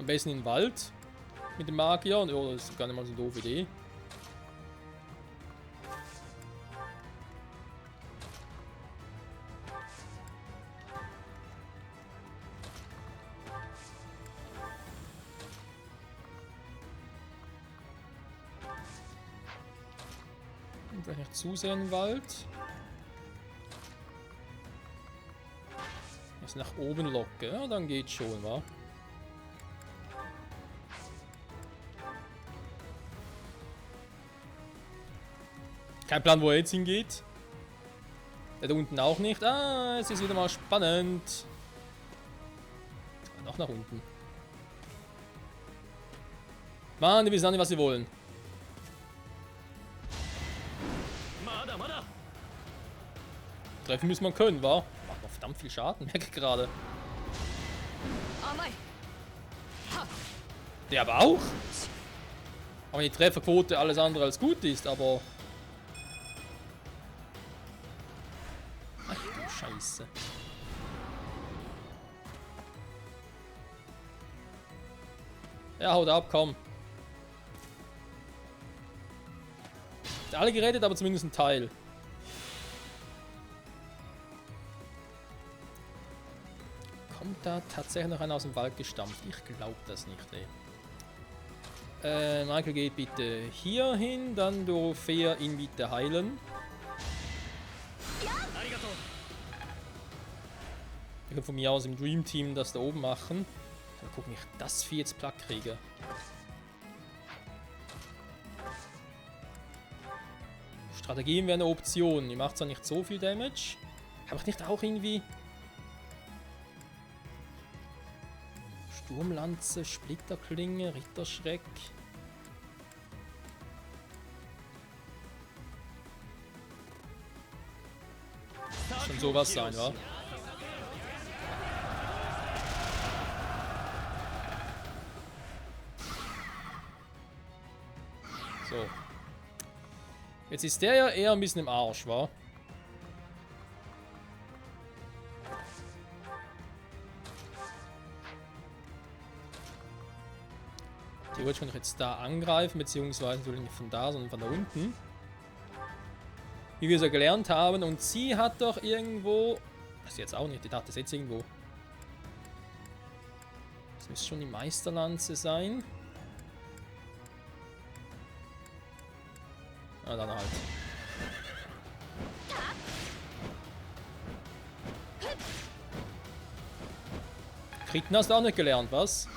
Am besten in den Wald. Mit dem Magier. Und oh, das ist gar nicht mal so eine doofe Idee. Vielleicht nicht zu sehr im Wald. Jetzt nach oben locken, ja, dann geht's schon, wa? Kein Plan, wo er jetzt hingeht. Der da unten auch nicht. Ah, es ist wieder mal spannend. Noch nach unten. Mann, die wissen auch nicht, was sie wollen. Treffen müssen wir können, wa? Macht noch verdammt viel Schaden, merke ich gerade. Der aber auch. Aber die Trefferquote alles andere als gut ist, aber... Ach du Scheiße. Ja, haut ab, komm. Alle gerettet, aber zumindest ein Teil. Kommt da tatsächlich noch einer aus dem Wald gestampft? Ich glaube das nicht, ey. Michael geht bitte hier hin, dann Dorothea ihn bitte heilen. Ich kann von mir aus im Dream Team das da oben machen. Mal gucken, wie ich das Vieh jetzt platt kriege. Strategien wäre eine Option. Die macht zwar nicht so viel Damage. Habe ich nicht auch irgendwie... Sturmlanze, Splitterklinge, Ritterschreck. Schon sowas sein, wa? So. Jetzt ist der ja eher ein bisschen im Arsch, wa? Theoretisch kann ich jetzt da angreifen, beziehungsweise natürlich nicht von da, sondern von da unten. Wie wir es ja gelernt haben. Und sie hat doch irgendwo... Das jetzt auch nicht, ich dachte, das jetzt irgendwo. Das müsste schon die Meisterlanze sein. Ah, dann halt. Kritten hast du auch nicht gelernt, was?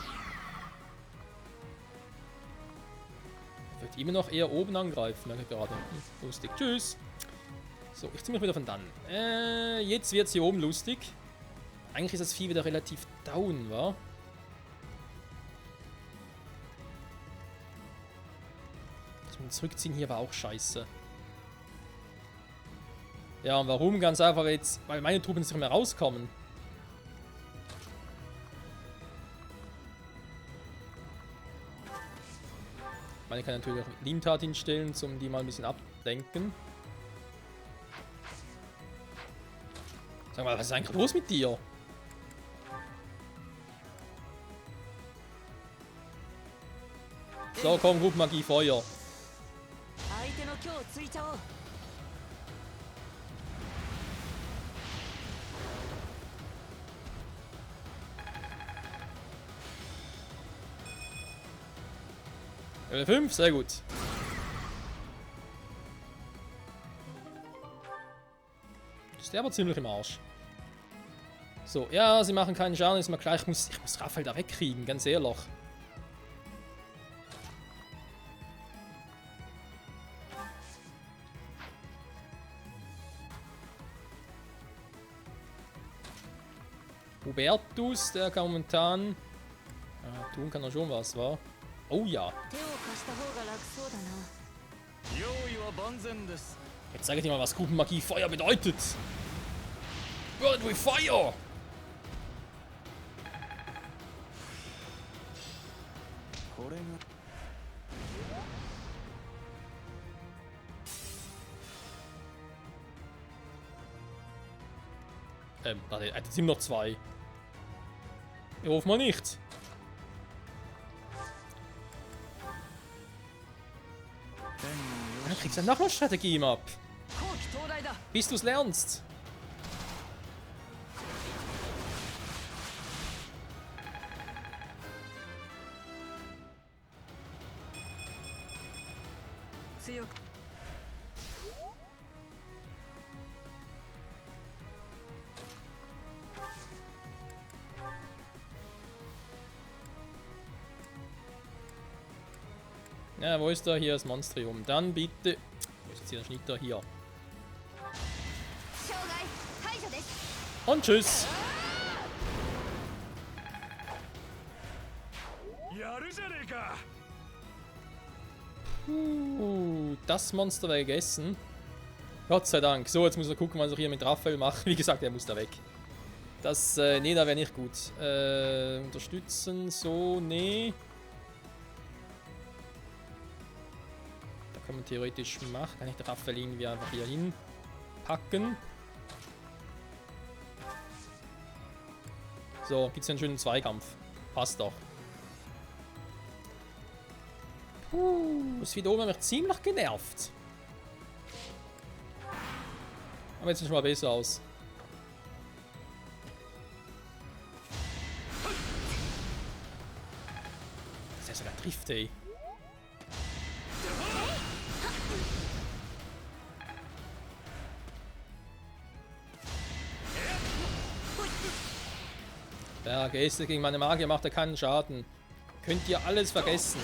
Wird immer noch eher oben angreifen, merke ich gerade. Lustig. Tschüss. So, ich ziehe mich wieder von dann. Jetzt wird es hier oben lustig. Eigentlich ist das Vieh wieder relativ down, wa? Das Zurückziehen hier war auch scheiße. Ja, und warum? Ganz einfach jetzt, weil meine Truppen nicht mehr rauskommen. Ich kann natürlich auch Limtat hinstellen, um die mal ein bisschen ablenken. Sag mal, was ist eigentlich los mit dir? So, komm, Gruppenmagie, Feuer. Level 5, sehr gut. Ist der aber ziemlich im Arsch. So, ja, sie machen keinen Schaden, ist mir klar, ich muss Raphael da wegkriegen, ganz ehrlich. Hubertus, der kann momentan... Ja, tun kann er schon was, wa? Oh ja. Jetzt sage ich dir mal, was Gruppenmagie Feuer bedeutet. Burn with Fire! Warte, jetzt sind noch zwei. Ich hoffe mal nicht. Dann kriegst du noch eine Strategie ab. Bis du es lernst. Ja, wo ist da hier das Monstrium? Dann bitte... Wo ist jetzt hier der Schnitter? Hier. Und tschüss. Das Monster wäre gegessen. Gott sei Dank. So, jetzt muss er gucken, was ich hier mit Raphael mache. Wie gesagt, er muss da weg. Das, nee, da wäre nicht gut. Unterstützen, so, nee. Da kann man theoretisch machen. Kann ich den Raphael irgendwie einfach hier hinpacken. So, gibt es einen schönen Zweikampf. Passt doch. Das wieder oben hat mich ziemlich genervt. Aber jetzt sieht es schon mal besser aus. Das ist sogar trifft, ey. Ja, Geste gegen meine Magier macht er keinen Schaden. Könnt ihr alles vergessen.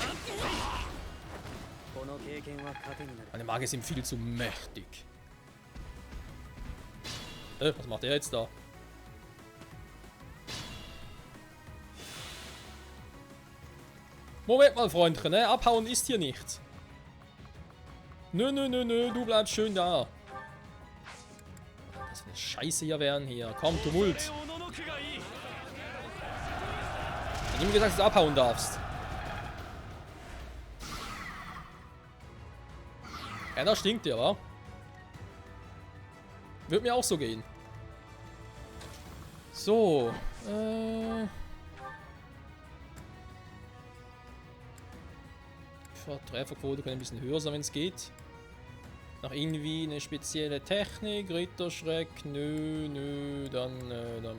Meine Magier sind viel zu mächtig. Was macht er jetzt da? Moment mal, Freundchen, ne? Abhauen ist hier nicht. Nö, du bleibst schön da. Das ist eine Scheiße hier werden hier. Komm, Tumult. Ich hab ihm gesagt, dass du abhauen darfst. Ja, das stinkt ja, wa? Wird mir auch so gehen. So. Trefferquote kann ein bisschen höher sein, wenn es geht. Noch irgendwie eine spezielle Technik. Ritterschreck. Nö. Dann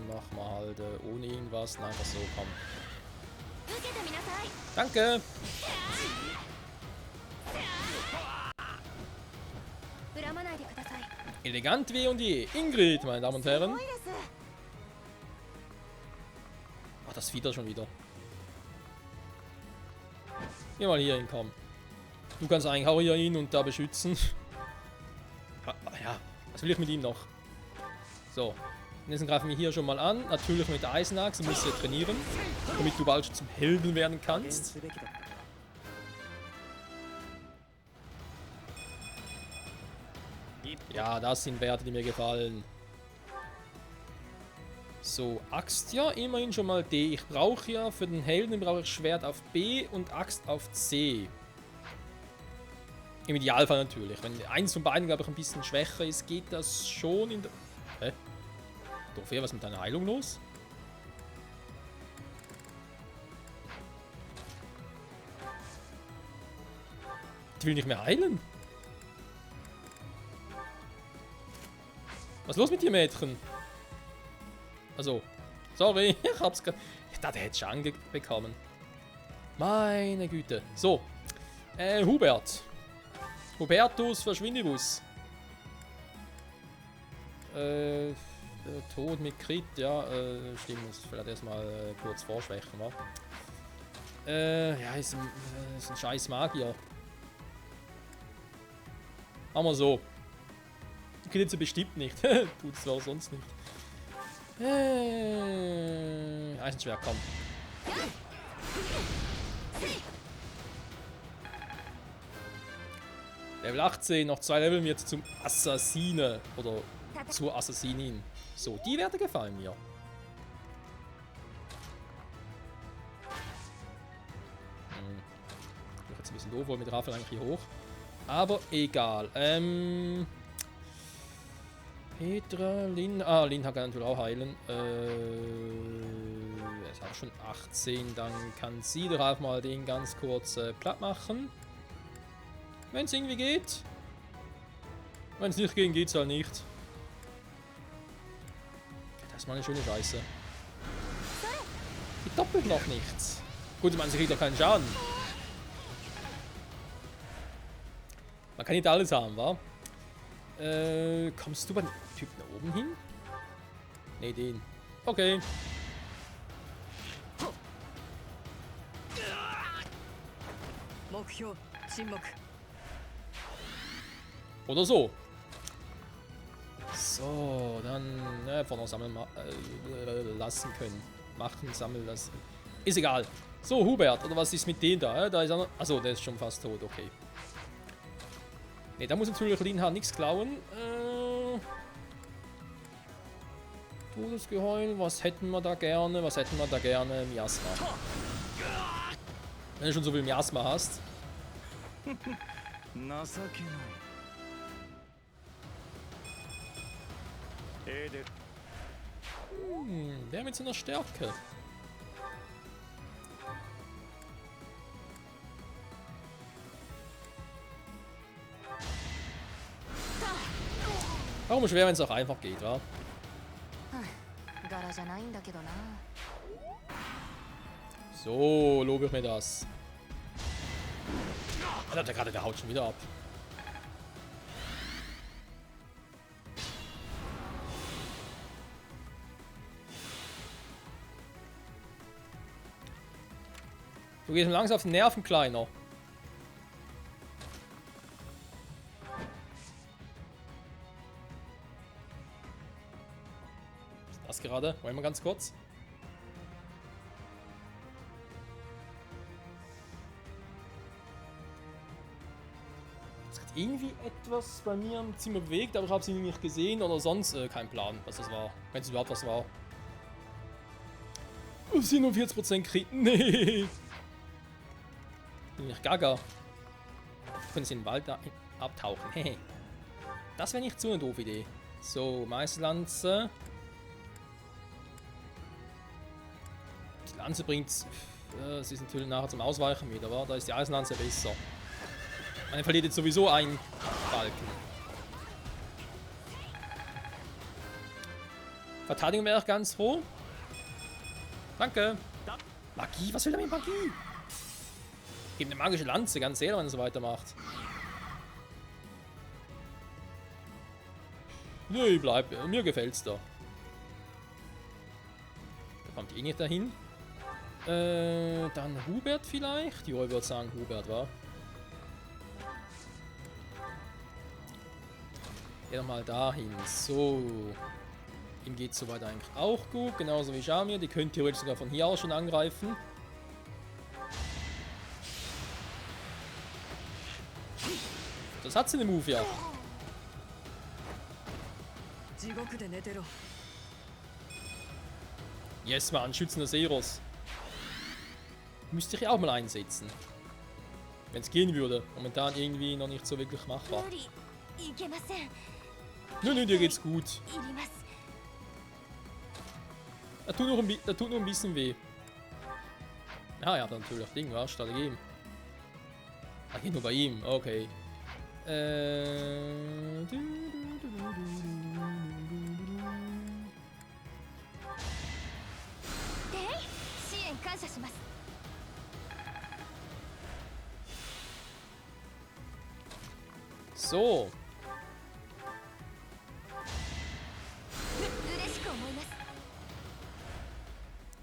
machen wir halt ohne irgendwas. Nein, einfach so, komm. Danke. Elegant wie und je. Ingrid, meine Damen und Herren. Ach, das Fieder schon wieder. Geh mal hier hin, komm. Du kannst eigentlich auch hier hin und da beschützen. Ja, was will ich mit ihm noch? So. Und jetzt greifen wir hier schon mal an. Natürlich mit der Eisenachse, du musst ja trainieren. Damit du bald zum Helden werden kannst. Ja, das sind Werte, die mir gefallen. So, Axt ja, immerhin schon mal D. Ich brauche ja für den Helden brauche ich Schwert auf B und Axt auf C. Im Idealfall natürlich. Wenn eins von beiden, glaube ich, ein bisschen schwächer ist, geht das schon in der... Hä? Trophäe, was ist mit deiner Heilung los? Die will nicht mehr heilen. Was ist los mit dir, Mädchen? Also, sorry, ich hab's gerade... Ich dachte, er hätte schon bekommen. Meine Güte. So. Hubert. Hubertus Verschwindibus. Tod mit Crit, ja, stimmt, muss vielleicht erstmal kurz vorschwächen, wa? Ja, ist ein scheiß Magier. Machen wir so. Geht jetzt bestimmt nicht. Tut es zwar sonst nicht. Eisenschwert, komm. Level 18, noch 2 Level jetzt zum Assassine. Oder zur Assassinin. So, die Werte gefallen mir. Ich jetzt ein bisschen doof, weil mit Raphael eigentlich hier hoch. Aber egal. Petra, Lin. Ah, Lin kann natürlich auch heilen. Ist auch schon 18. Dann kann sie doch auch mal den ganz kurz platt machen. Wenn es irgendwie geht. Wenn es nicht geht, geht es halt nicht. Das ist mal eine schöne Scheiße. Die doppelt noch nichts. Gut, ich meine, sie kriegt doch keinen Schaden. Man kann nicht alles haben, wa? Kommst du bei dem Typen da oben hin? Ne, den. Okay. Oder so. So, dann vorne sammeln lassen können. Machen, sammeln lassen. Ist egal. So, Hubert, oder was ist mit dem da? Da ist er noch. Achso, der ist schon fast tot, okay. Ne, da muss natürlich Linha nichts klauen. Todesgeheul, was hätten wir da gerne? Was hätten wir da gerne? Miasma. Wenn du schon so viel Miasma hast. Der mit so einer Stärke. Warum schwer, wenn es auch einfach geht, wa? So, lobe ich mir das. Alter, der haut schon wieder ab. Du gehst mir langsam auf den Nerven, Kleiner. Was ist das gerade? Wollen wir ganz kurz? Es hat irgendwie etwas bei mir im Zimmer bewegt, aber ich habe sie nicht gesehen oder sonst kein Plan, was das war. Wenn es überhaupt was war. 47% Crit. Nee. Bin ich gaga. Können sie in den Wald abtauchen. Hehe. Das wäre nicht so eine doofe Idee. So, Meißlanze. Die Lanze bringt. Sie ist natürlich nachher zum Ausweichen wieder, wa? Da ist die Eisenlanze besser. Man verliert jetzt sowieso einen Balken. Verteidigung wäre ich ganz froh. Danke. Magie? Was will er mit Magie? Gib eine magische Lanze, ganz ehrlich, wenn er so weitermacht. Nee, bleib. Mir gefällt's da. Da kommt eh nicht dahin. Dann Hubert vielleicht? Jo, ich würde sagen Hubert, war. Geh doch mal dahin. So. Ihm geht's soweit eigentlich auch gut. Genauso wie Jamir. Die können theoretisch sogar von hier aus schon angreifen. Das hat sie den Move, ja. Yes, man, schützender Seros. Müsste ich auch mal einsetzen. Wenn es gehen würde. Momentan irgendwie noch nicht so wirklich machbar. Nö, dir geht's gut. Das tut nur ein bisschen weh. Ah, ja, natürlich. Ding, was? Strategie. Ah, geht nur bei ihm. Okay. So.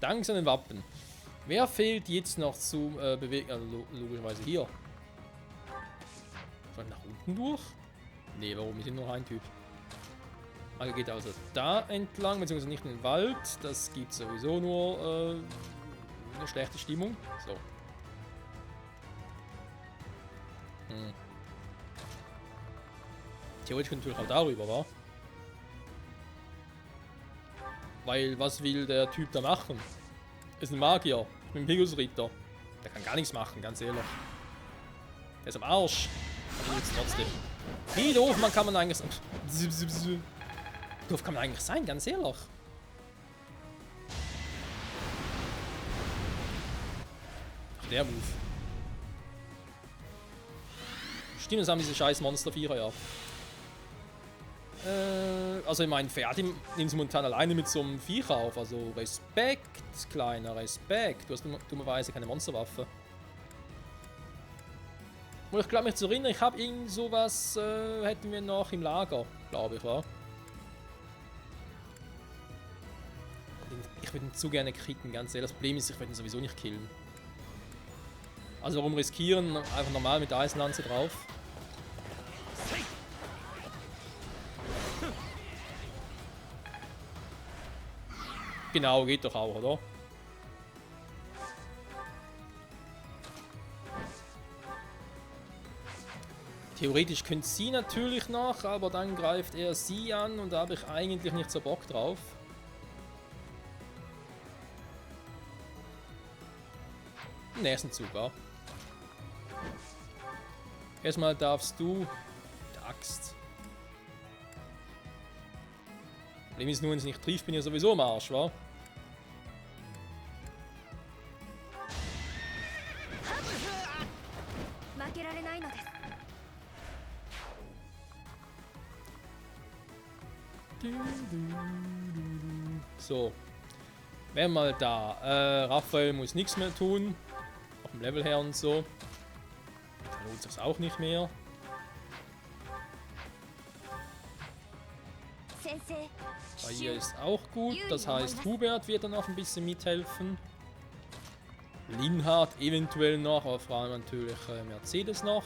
Dank seinen Wappen. Wer fehlt jetzt noch zu bewegen? Also logischerweise hier. Soll ich nach unten durch? Nee, warum? Wir sind nur ein Typ. Magel geht also da entlang, beziehungsweise nicht in den Wald. Das gibt sowieso nur eine schlechte Stimmung. So. Theoretisch könnte ich natürlich auch darüber, wa? Weil, was will der Typ da machen? Ist ein Magier. Ich bin ein Pegasus-Ritter. Der kann gar nichts machen, ganz ehrlich. Der ist am Arsch. Aber jetzt trotzdem. Wie doof man kann man eigentlich sein. Doof kann man eigentlich sein, ganz ehrlich. Ach, der Move. Stimmt, das haben diese scheiß Monsterviecher, ja. Also ich meine, Ferdi nimmt es momentan alleine mit so einem Viech auf. Also Respekt, kleiner Respekt. Du hast dummerweise keine Monsterwaffe. Und ich glaube mich zu erinnern, ich habe irgend sowas, hätten wir noch im Lager, glaube ich, wa? Ich würde ihn zu gerne kritten, ganz ehrlich. Das Problem ist, ich würde ihn sowieso nicht killen. Also warum riskieren? Einfach normal mit der Eisenlanze drauf. Genau, geht doch auch, oder? Theoretisch könnte sie natürlich noch, aber dann greift er sie an und da habe ich eigentlich nicht so Bock drauf. Im nächsten Zug, ja. Erstmal darfst du... Die Axt. Problem ist nur, wenn es nicht trifft, bin ich sowieso am Arsch, wa? So. Wären wir mal da. Raphael muss nichts mehr tun. Auch vom Level her und so. Lohnt sich auch nicht mehr. Hier ist auch gut. Das heißt, Hubert wird dann auch ein bisschen mithelfen. Linhard eventuell noch, aber vor allem natürlich Mercedes noch.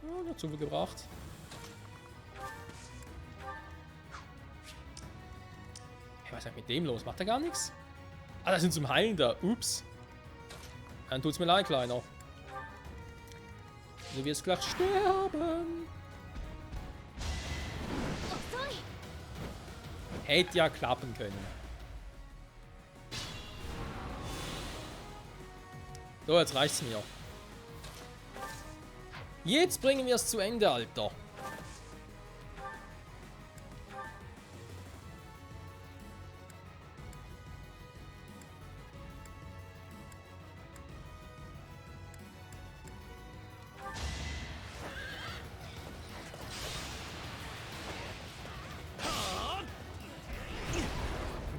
Ja, dazu gebracht. Hey, was ist denn mit dem los? Macht er gar nichts? Ah, das sind zum Heilen da. Ups. Dann tut's mir leid, Kleiner. Du wirst gleich sterben. Hätte ja klappen können. So, jetzt reicht's mir. Jetzt bringen wir es zu Ende, Alter.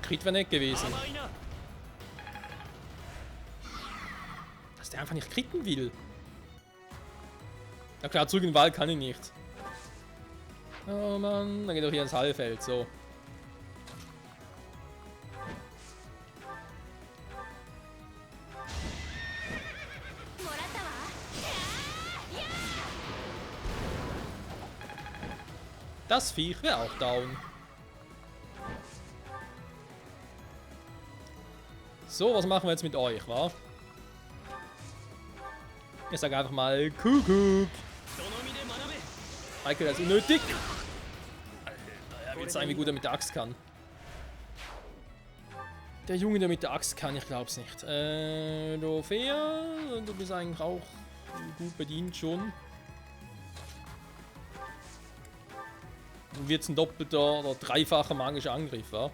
Crit wäre nicht gewesen. Dass der einfach nicht kritten will. Na klar, zurück in den Wald kann ich nicht. Oh Mann, dann geht doch hier ins Hallfeld, so. Das Viech wäre auch down. So, was machen wir jetzt mit euch, wa? Ich sag einfach mal Kuckuck. Michael, das ist unnötig. Alter, er will zeigen, wie gut er mit der Axt kann. Der Junge, der mit der Axt kann, ich glaub's nicht. Dorothea, du bist eigentlich auch gut bedient schon. Dann wird's ein doppelter oder dreifacher magischer Angriff, wa?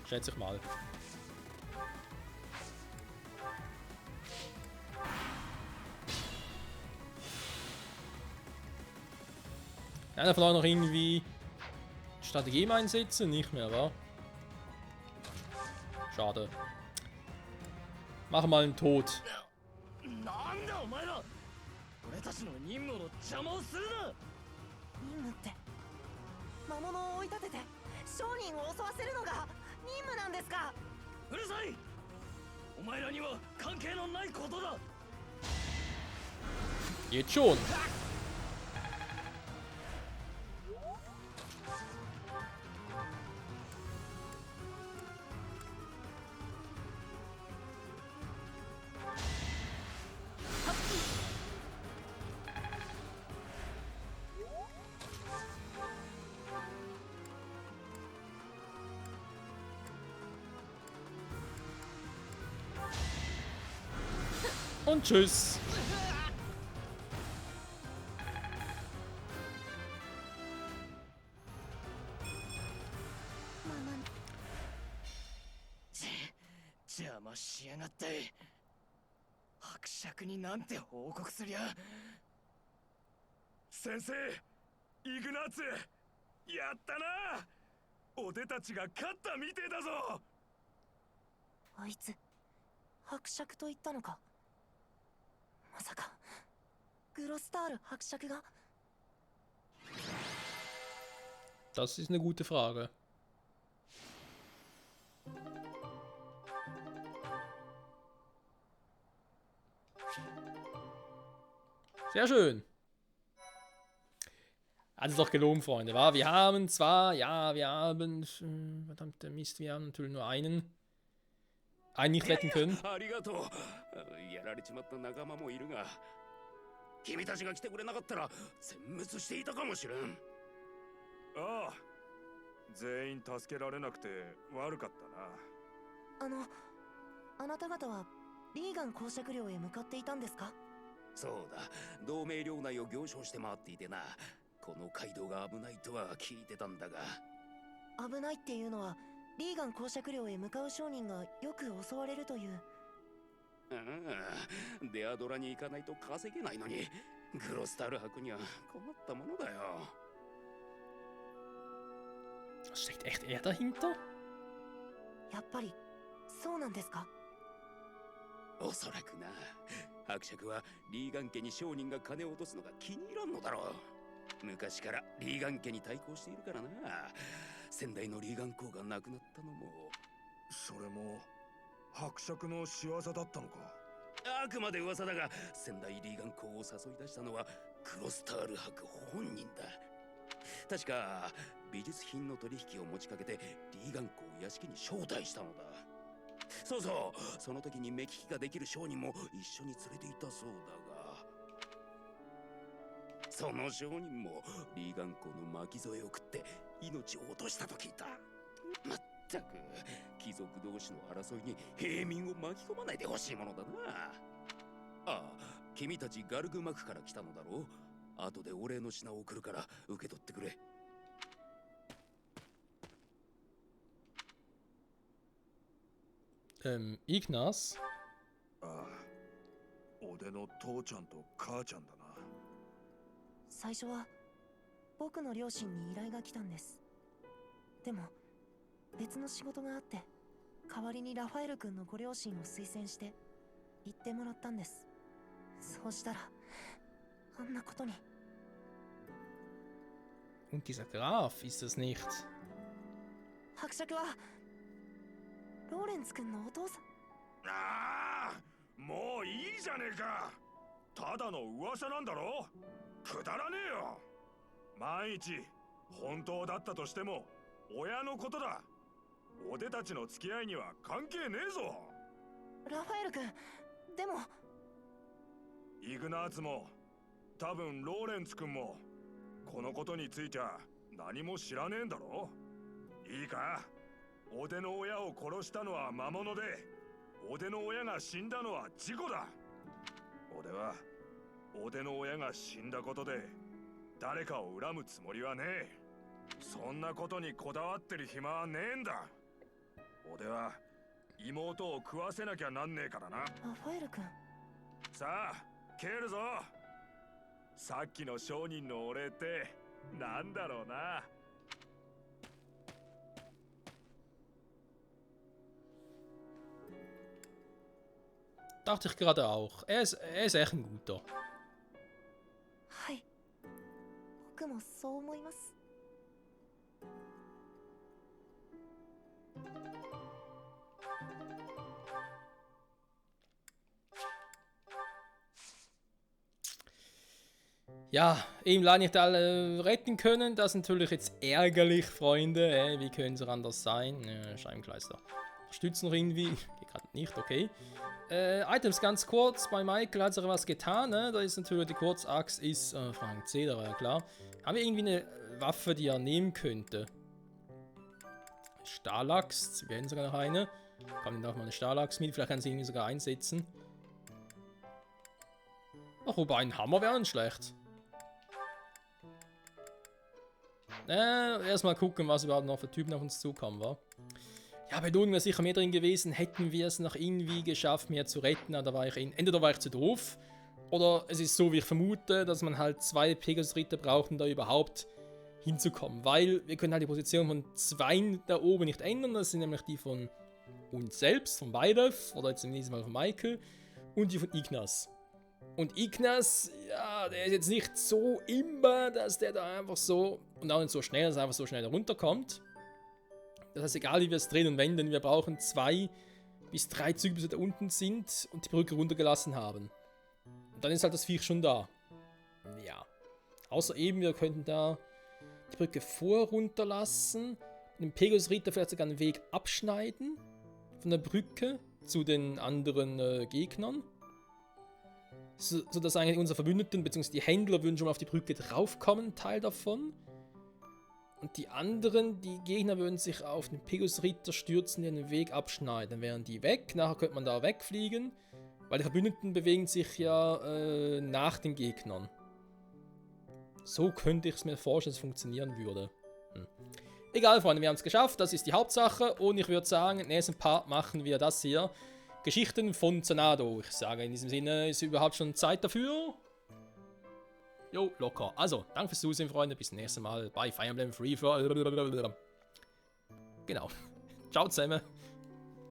Schätze ich mal. Einer von euch noch irgendwie Strategie einsetzen? Nicht mehr, wa? Schade. Machen mal einen Tod. Jetzt schon. Und tschüss. ましやがって。伯爵になんて報告すりゃ。先生、イグナーツ、やったな。俺たちが勝ったみてえだぞ。あいつ伯爵と言ったのか。まさかグロスタール伯爵が。 Das ist eine gute Frage. Sehr schön. Hat es doch gelogen, Freunde, wa? Wir haben zwar, ja, wir haben, verdammte Mist, wir haben natürlich nur einen nicht retten können. ありがとう。やられちまった仲間もいるが、君たちが来てくれなかったら全滅していたかもしれん。ああ、全員助けられなくて悪かったな。あなた方はリーガン公爵領へ向かっていたんですか？そうだ、同盟領内を行商して回っていてな。この街道が危ないとは聞いてたんだが。危ないっていうのはリーガン公爵領へ向かう商人がよく襲われるという。デアドラに行かないと稼げないのに、グロスタル伯には困ったものだよ。Steckt echt er dahinter? やっぱりそうなんですか？おそらくな。伯爵はリーガン家に商人が金を落とすのが気に入らんのだろう。昔からリーガン家に対抗しているからな。先代のリーガン公が亡くなったのも。それも伯爵の仕業だったのか。あくまで噂だが、先代リーガン公を誘い出したのはクロスタール伯本人だ。確か美術品の取引を持ちかけてリーガン公を屋敷に招待したのだ。そうそう、その時に目利きができる商人も一緒に連れていたそうだが、その商人もリーガン公の巻き添えを食って命を落としたと聞いた。まったく貴族同士の争いに平民を巻き込まないでほしいものだな。ああ、君たちガルグマクから来たのだろう。後でお礼の品を送るから受け取ってくれ。Ignas? ああ、俺の父ちゃんと母ちゃんだな。最初は僕の両親に依頼が来たんです。でも別の仕事があって代わりにラファエル君のご両親を推薦して行ってもらったんです。そうしたらあんなことに。 Und dieser Graf ist es nicht. 伯爵はローレンツ君のお父さん。ああ、もういいじゃねえか。ただの噂なんだろ。くだらねえよ。万一本当だったとしても親のことだ。俺たちの付き合いには関係ねえぞ。ラファエル君、でもイグナーツも多分ローレンツ君もこのことについては何も知らねえんだろ。いいか、俺の親を殺したのは魔物で、俺の親が死んだのは事故だ。俺は俺の親が死んだことで誰かを恨むつもりはねえ。そんなことにこだわってる暇はねえんだ。俺は妹を食わせなきゃなんねえからな。ラファエル君、さあ蹴るぞ。さっきの商人のお礼ってなんだろうな。Dachte ich gerade auch. Er ist echt ein guter. はい、僕もそう思います。Ja, ihm leider nicht alle retten können. Das ist natürlich jetzt ärgerlich, Freunde. Wie können es anders sein? Scheibenkleister. Stützen noch irgendwie. Geht gerade nicht, okay. Items ganz kurz. Bei Michael hat sich was getan. Ne? Da ist natürlich die Kurzaxt, ist Frank C, da war ja klar. Haben wir irgendwie eine Waffe, die er nehmen könnte? Stahlaxt. Wir hätten sogar noch eine. Kann auch mal eine Stahlaxt mit. Vielleicht kann sie irgendwie sogar einsetzen. Ach, wobei ein Hammer wäre nicht schlecht. Erstmal gucken, was überhaupt noch für Typen auf uns zukommen, wa? Ja, bei Lohn wäre sicher mehr drin gewesen, hätten wir es noch irgendwie geschafft, mehr zu retten, aber entweder war ich zu doof, oder es ist so, wie ich vermute, dass man halt 2 Pegasus-Ritter braucht, um da überhaupt hinzukommen. Weil wir können halt die Position von 2 da oben nicht ändern, das sind nämlich die von uns selbst, von Beidev, oder jetzt in diesem Fall von Michael, und die von Ignas. Und Ignas, ja, der ist jetzt nicht so immer, dass der da einfach so, und auch nicht so schnell, dass er einfach so schnell runterkommt. Das heißt, egal wie wir es drehen und wenden, wir brauchen 2 bis 3 Züge, bis wir da unten sind und die Brücke runtergelassen haben. Und dann ist halt das Viech schon da. Ja. Außer eben, wir könnten da die Brücke runterlassen, den Pegasus-Ritter vielleicht sogar einen Weg abschneiden von der Brücke zu den anderen Gegnern. Sodass eigentlich unsere Verbündeten bzw. die Händler würden schon mal auf die Brücke draufkommen, ein Teil davon. Und die anderen, die Gegner würden sich auf den Pegasus-Ritter stürzen, den Weg abschneiden. Dann wären die weg, nachher könnte man da wegfliegen, weil die Verbündeten bewegen sich ja nach den Gegnern. So könnte ich es mir vorstellen, dass es funktionieren würde. Egal, Freunde, wir haben es geschafft, das ist die Hauptsache. Und ich würde sagen, im nächsten Part machen wir das hier. Geschichten von Zanado. Ich sage in diesem Sinne, ist überhaupt schon Zeit dafür? Jo, locker. Also, danke fürs Zusehen, Freunde. Bis zum nächsten Mal bei Fire Emblem Free for... Genau. Ciao zusammen.